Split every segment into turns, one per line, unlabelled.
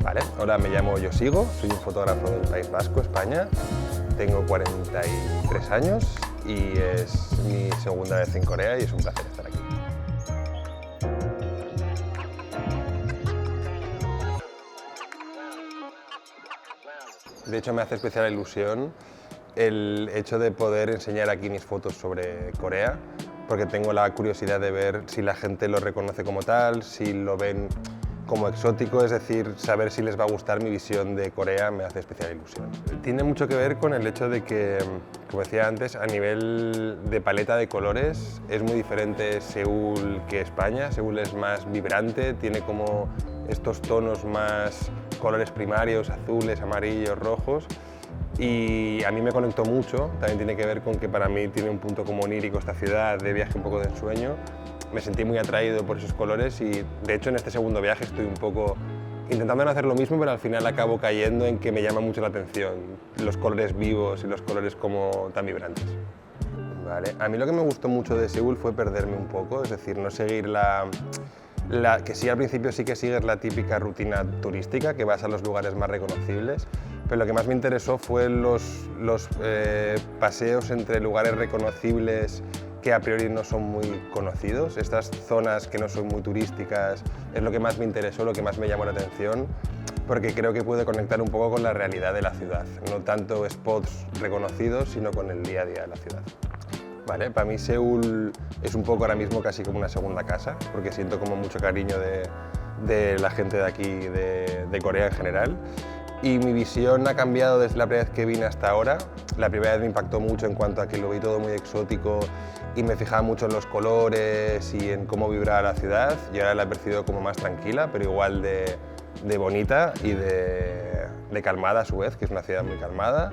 Vale, hola, me llamo Josigo, soy un fotógrafo del País Vasco, España. Tengo 43 años y es mi segunda vez en Corea y es un placer estar aquí. De hecho, me hace especial ilusión el hecho de poder enseñar aquí mis fotos sobre Corea, porque tengo la curiosidad de ver si la gente lo reconoce como tal, si lo ven como exótico, es decir, saber si les va a gustar mi visión de Corea me hace especial ilusión. Tiene mucho que ver con el hecho de que, como decía antes, a nivel de paleta de colores es muy diferente Seúl que España. Seúl es más vibrante, tiene como estos tonos más colores primarios, azules, amarillos, rojos, y a mí me conectó mucho. También tiene que ver con que para mí tiene un punto como onírico esta ciudad, de viaje un poco de ensueño. Me sentí muy atraído por esos colores y de hecho en este segundo viaje estoy un poco intentando no hacer lo mismo, pero al final acabo cayendo en que me llama mucho la atención los colores vivos y los colores como tan vibrantes. Vale. A mí lo que me gustó mucho de Seúl fue perderme un poco, es decir, no seguir que sí, al principio sí que sigues la típica rutina turística, que vas a los lugares más reconocibles, pero lo que más me interesó fue los paseos entre lugares reconocibles que a priori no son muy conocidos. Estas zonas que no son muy turísticas es lo que más me interesó, lo que más me llamó la atención, porque creo que puede conectar un poco con la realidad de la ciudad, no tanto spots reconocidos, sino con el día a día de la ciudad. Vale, para mí Seúl es un poco ahora mismo casi como una segunda casa, porque siento como mucho cariño de la gente de aquí, de Corea en general. Y mi visión ha cambiado desde la primera vez que vine hasta ahora. La primera vez me impactó mucho en cuanto a que lo vi todo muy exótico y me fijaba mucho en los colores y en cómo vibraba la ciudad. Y ahora la he percibido como más tranquila, pero igual de bonita y de calmada a su vez, que es una ciudad muy calmada.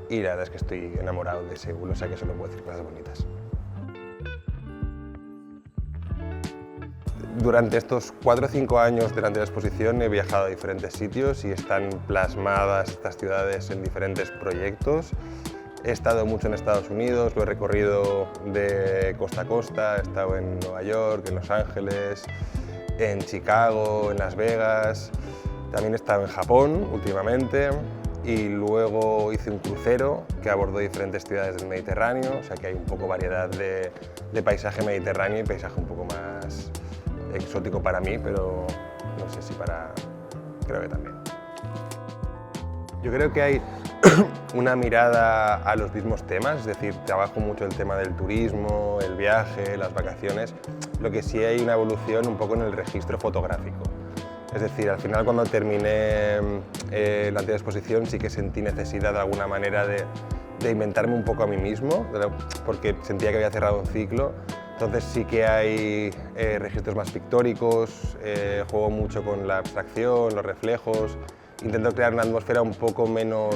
Y la verdad es que estoy enamorado de Seúl, o sea que solo puedo decir cosas bonitas. Durante estos 4 o 5 años delante de la exposición he viajado a diferentes sitios y están plasmadas estas ciudades en diferentes proyectos. He estado mucho en Estados Unidos, lo he recorrido de costa a costa, he estado en Nueva York, en Los Ángeles, en Chicago, en Las Vegas. También he estado en Japón últimamente y luego hice un crucero que abordó diferentes ciudades del Mediterráneo, o sea que hay un poco variedad de paisaje mediterráneo y paisaje un poco más exótico para mí, pero no sé si creo que también. Yo creo que hay una mirada a los mismos temas, es decir, trabajo mucho el tema del turismo, el viaje, las vacaciones, lo que sí hay una evolución un poco en el registro fotográfico. Es decir, al final cuando terminé la anterior exposición sí que sentí necesidad de alguna manera de inventarme un poco a mí mismo, porque sentía que había cerrado un ciclo. Entonces sí que hay registros más pictóricos, juego mucho con la abstracción, los reflejos, intento crear una atmósfera un poco menos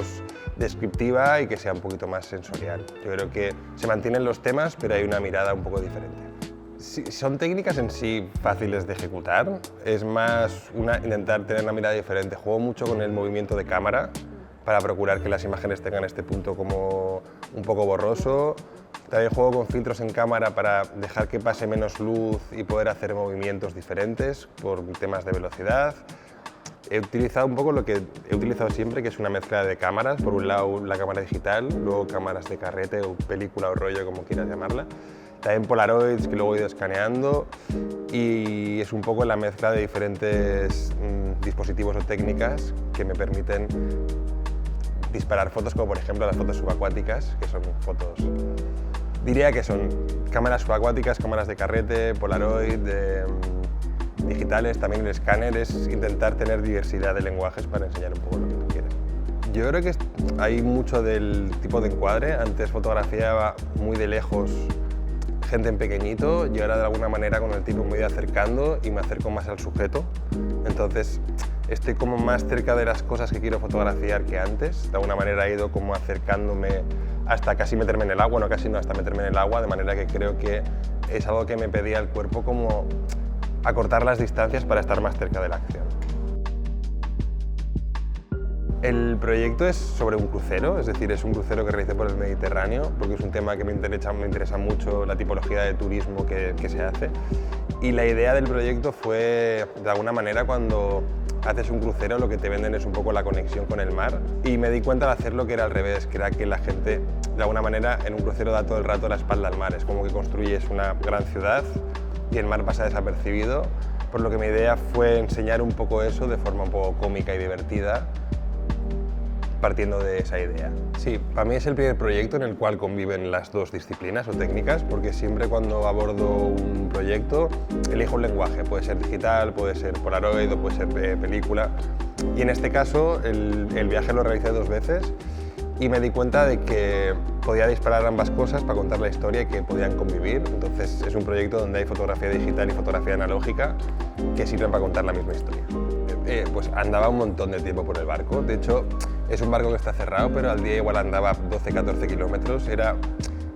descriptiva y que sea un poquito más sensorial. Yo creo que se mantienen los temas, pero hay una mirada un poco diferente. Sí, son técnicas en sí fáciles de ejecutar, es más intentar tener una mirada diferente. Juego mucho con el movimiento de cámara para procurar que las imágenes tengan este punto como un poco borroso. También juego con filtros en cámara para dejar que pase menos luz y poder hacer movimientos diferentes por temas de velocidad. He utilizado un poco lo que he utilizado siempre, que es una mezcla de cámaras. Por un lado la cámara digital, luego cámaras de carrete o película o rollo, como quieras llamarla. También Polaroids, que luego he ido escaneando, y es un poco la mezcla de diferentes dispositivos o técnicas que me permiten disparar fotos, como por ejemplo las fotos subacuáticas, que son fotos, diría que son cámaras subacuáticas, cámaras de carrete, Polaroid, digitales. También el escáner es intentar tener diversidad de lenguajes para enseñar un poco lo que tú quieres. Yo creo que hay mucho del tipo de encuadre. Antes fotografiaba muy de lejos gente en pequeñito y ahora de alguna manera con el tiempo me voy acercando y me acerco más al sujeto. Entonces estoy como más cerca de las cosas que quiero fotografiar que antes. De alguna manera he ido como acercándome hasta casi meterme en el agua, no casi no, hasta meterme en el agua, de manera que creo que es algo que me pedía el cuerpo, como acortar las distancias para estar más cerca de la acción. El proyecto es sobre un crucero, es decir, es un crucero que realicé por el Mediterráneo, porque es un tema que me interesa mucho, la tipología de turismo que se hace. Y la idea del proyecto fue, de alguna manera, cuando haces un crucero, lo que te venden es un poco la conexión con el mar. Y me di cuenta al hacerlo que era al revés, que era que la gente, de alguna manera, en un crucero da todo el rato la espalda al mar. Es como que construyes una gran ciudad y el mar pasa desapercibido, por lo que mi idea fue enseñar un poco eso de forma un poco cómica y divertida, partiendo de esa idea. Sí, para mí es el primer proyecto en el cual conviven las dos disciplinas o técnicas, porque siempre cuando abordo un proyecto elijo un lenguaje, puede ser digital, puede ser Polaroid o puede ser película. Y en este caso el viaje lo realicé 2 veces y me di cuenta de que podía disparar ambas cosas para contar la historia y que podían convivir. Entonces es un proyecto donde hay fotografía digital y fotografía analógica que sirven para contar la misma historia. Pues andaba un montón de tiempo por el barco. De hecho, es un barco que está cerrado, pero al día igual andaba 12-14 kilómetros. Era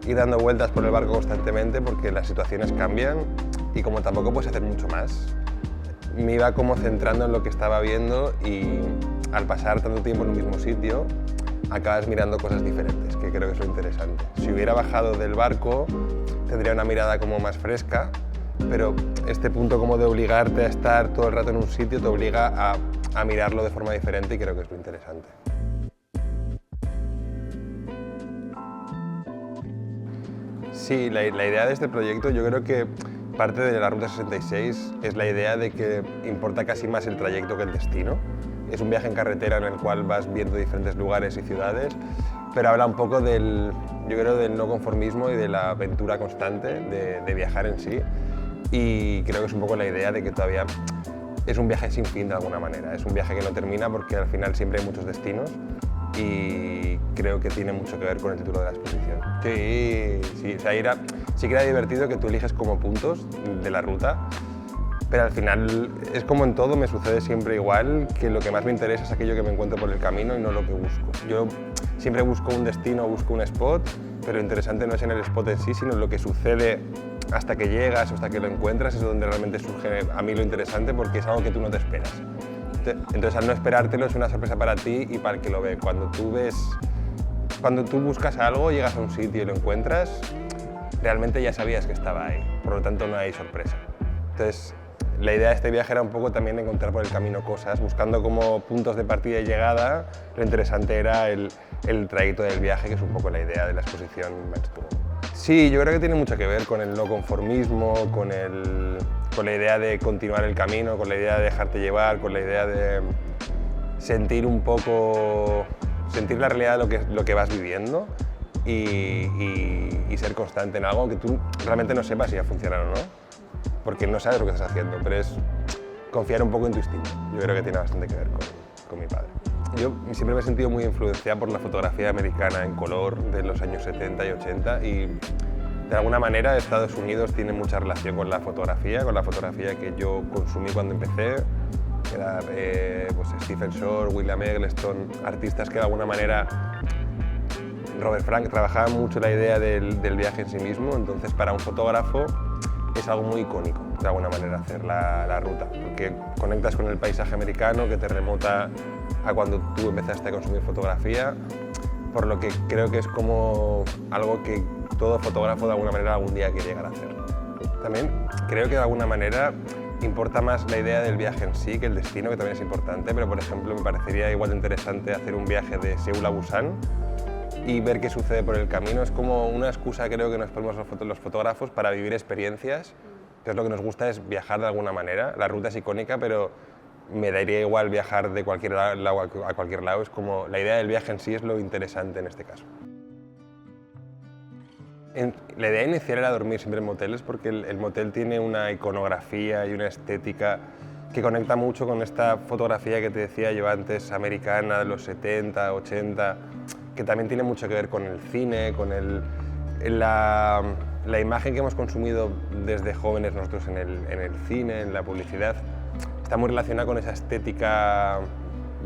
ir dando vueltas por el barco constantemente porque las situaciones cambian y como tampoco puedes hacer mucho más, me iba como centrando en lo que estaba viendo y al pasar tanto tiempo en un mismo sitio, acabas mirando cosas diferentes, que creo que es lo interesante. Si hubiera bajado del barco, tendría una mirada como más fresca, pero este punto como de obligarte a estar todo el rato en un sitio te obliga a mirarlo de forma diferente y creo que es lo interesante. Sí, la idea de este proyecto yo creo que parte de la Ruta 66 es la idea de que importa casi más el trayecto que el destino. Es un viaje en carretera en el cual vas viendo diferentes lugares y ciudades, pero habla un poco del no conformismo y de la aventura constante de viajar en sí. Y creo que es un poco la idea de que todavía es un viaje sin fin de alguna manera. Es un viaje que no termina porque al final siempre hay muchos destinos y creo que tiene mucho que ver con el título de la exposición. Sí, o sea, sí que era divertido que tú eliges como puntos de la ruta, pero al final es como en todo, me sucede siempre igual, que lo que más me interesa es aquello que me encuentro por el camino y no lo que busco. Yo siempre busco un destino, busco un spot, pero lo interesante no es en el spot en sí, sino lo que sucede hasta que llegas o hasta que lo encuentras, es donde realmente surge a mí lo interesante porque es algo que tú no te esperas. Entonces al no esperártelo es una sorpresa para ti y para el que lo ve. Cuando tú buscas algo, llegas a un sitio y lo encuentras, realmente ya sabías que estaba ahí, por lo tanto no hay sorpresa. Entonces la idea de este viaje era un poco también encontrar por el camino cosas, buscando como puntos de partida y llegada. Lo interesante era el trayecto del viaje, que es un poco la idea de la exposición Menstruo. Sí, yo creo que tiene mucho que ver con el no conformismo, con la idea de continuar el camino, con la idea de dejarte llevar, con la idea de sentir un poco, sentir la realidad de lo que vas viviendo y ser constante en algo que tú realmente no sepas si va a funcionar o no, porque no sabes lo que estás haciendo, pero es confiar un poco en tu instinto. Yo creo que tiene bastante que ver con mi padre. Yo siempre me he sentido muy influenciado por la fotografía americana en color de los años 70 y 80 y de alguna manera Estados Unidos tiene mucha relación con la fotografía que yo consumí cuando empecé. Era pues Stephen Shore, William Eggleston, artistas que de alguna manera, Robert Frank, trabajaban mucho la idea del viaje en sí mismo, entonces para un fotógrafo es algo muy icónico, de alguna manera, hacer la ruta, porque conectas con el paisaje americano que te remota a cuando tú empezaste a consumir fotografía, por lo que creo que es como algo que todo fotógrafo de alguna manera algún día quiere llegar a hacer. También creo que de alguna manera importa más la idea del viaje en sí que el destino, que también es importante, pero por ejemplo me parecería igual de interesante hacer un viaje de Seúl a Busan y ver qué sucede por el camino. Es como una excusa, creo, que nos ponemos los fotógrafos para vivir experiencias, que es lo que nos gusta, es viajar de alguna manera. La ruta es icónica, pero me daría igual viajar de cualquier lado a cualquier lado. Es como la idea del viaje en sí es lo interesante en este caso. La idea inicial era dormir siempre en moteles porque el motel tiene una iconografía y una estética que conecta mucho con esta fotografía que te decía yo antes, americana, de los 70, 80, que también tiene mucho que ver con el cine, con la imagen que hemos consumido desde jóvenes nosotros en el cine, en la publicidad. Está muy relacionada con esa estética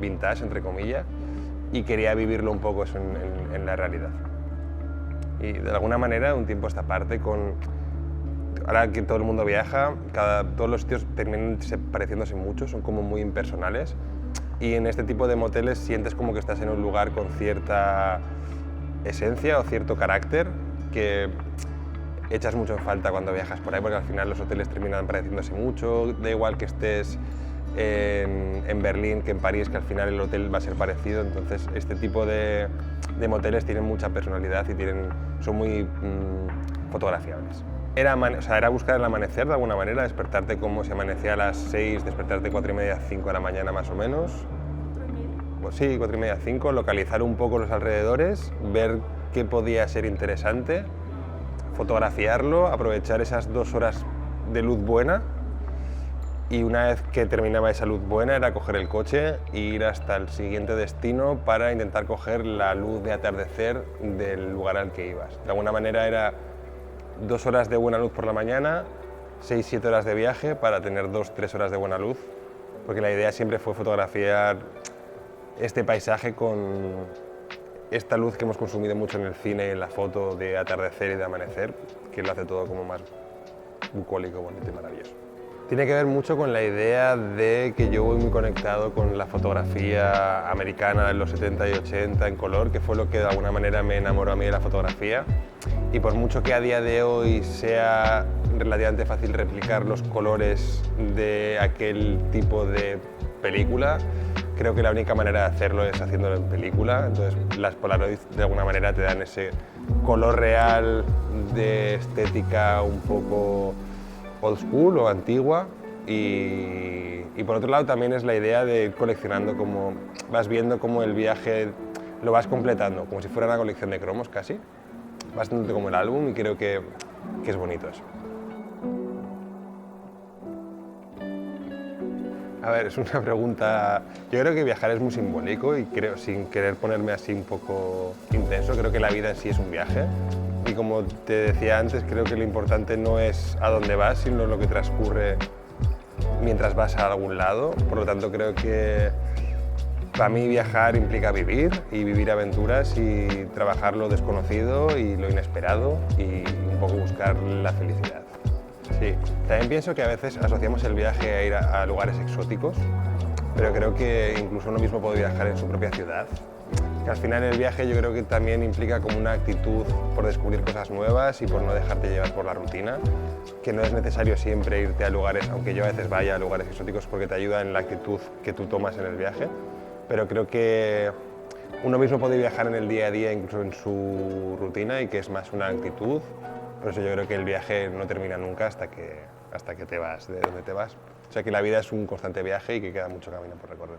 vintage, entre comillas, y quería vivirlo un poco eso en la realidad. Y de alguna manera, un tiempo a esta parte, ahora que todo el mundo viaja, todos los sitios terminan pareciéndose mucho, son como muy impersonales, y en este tipo de moteles sientes como que estás en un lugar con cierta esencia o cierto carácter que echas mucho en falta cuando viajas por ahí, porque al final los hoteles terminan pareciéndose mucho, da igual que estés en Berlín que en París, que al final el hotel va a ser parecido. Entonces este tipo de moteles tienen mucha personalidad y son muy fotografiables. Era buscar el amanecer de alguna manera, despertarte como si amanecía a las 6, despertarte 4:30, 5 de la mañana más o menos. Pues sí, 4:30, 5, localizar un poco los alrededores, ver qué podía ser interesante, fotografiarlo, aprovechar esas 2 horas de luz buena, y una vez que terminaba esa luz buena era coger el coche e ir hasta el siguiente destino para intentar coger la luz de atardecer del lugar al que ibas. De alguna manera era 2 horas de buena luz por la mañana, 6-7 horas de viaje para tener 2-3 horas de buena luz, porque la idea siempre fue fotografiar este paisaje con esta luz que hemos consumido mucho en el cine y en la foto de atardecer y de amanecer, que lo hace todo como más bucólico, bonito y maravilloso. Tiene que ver mucho con la idea de que yo voy muy conectado con la fotografía americana de los 70 y 80 en color, que fue lo que de alguna manera me enamoró a mí de la fotografía. Y por mucho que a día de hoy sea relativamente fácil replicar los colores de aquel tipo de película, creo que la única manera de hacerlo es haciéndolo en película. Entonces las Polaroid de alguna manera te dan ese color real de estética un poco old school o antigua, y por otro lado también es la idea de ir coleccionando, como vas viendo cómo el viaje lo vas completando, como si fuera una colección de cromos casi, bastante como el álbum, y creo que es bonito eso. A ver, es una pregunta. Yo creo que viajar es muy simbólico y creo, sin querer ponerme así un poco intenso, creo que la vida en sí es un viaje. Y como te decía antes, creo que lo importante no es a dónde vas, sino lo que transcurre mientras vas a algún lado. Por lo tanto, creo que para mí viajar implica vivir y vivir aventuras y trabajar lo desconocido y lo inesperado y un poco buscar la felicidad. Sí, también pienso que a veces asociamos el viaje a ir a lugares exóticos, pero creo que incluso uno mismo puede viajar en su propia ciudad. Que al final el viaje yo creo que también implica como una actitud por descubrir cosas nuevas y por no dejarte llevar por la rutina, que no es necesario siempre irte a lugares, aunque yo a veces vaya a lugares exóticos porque te ayuda en la actitud que tú tomas en el viaje, pero creo que uno mismo puede viajar en el día a día, incluso en su rutina, y que es más una actitud. Por eso yo creo que el viaje no termina nunca hasta que te vas de donde te vas. O sea que la vida es un constante viaje y que queda mucho camino por recorrer.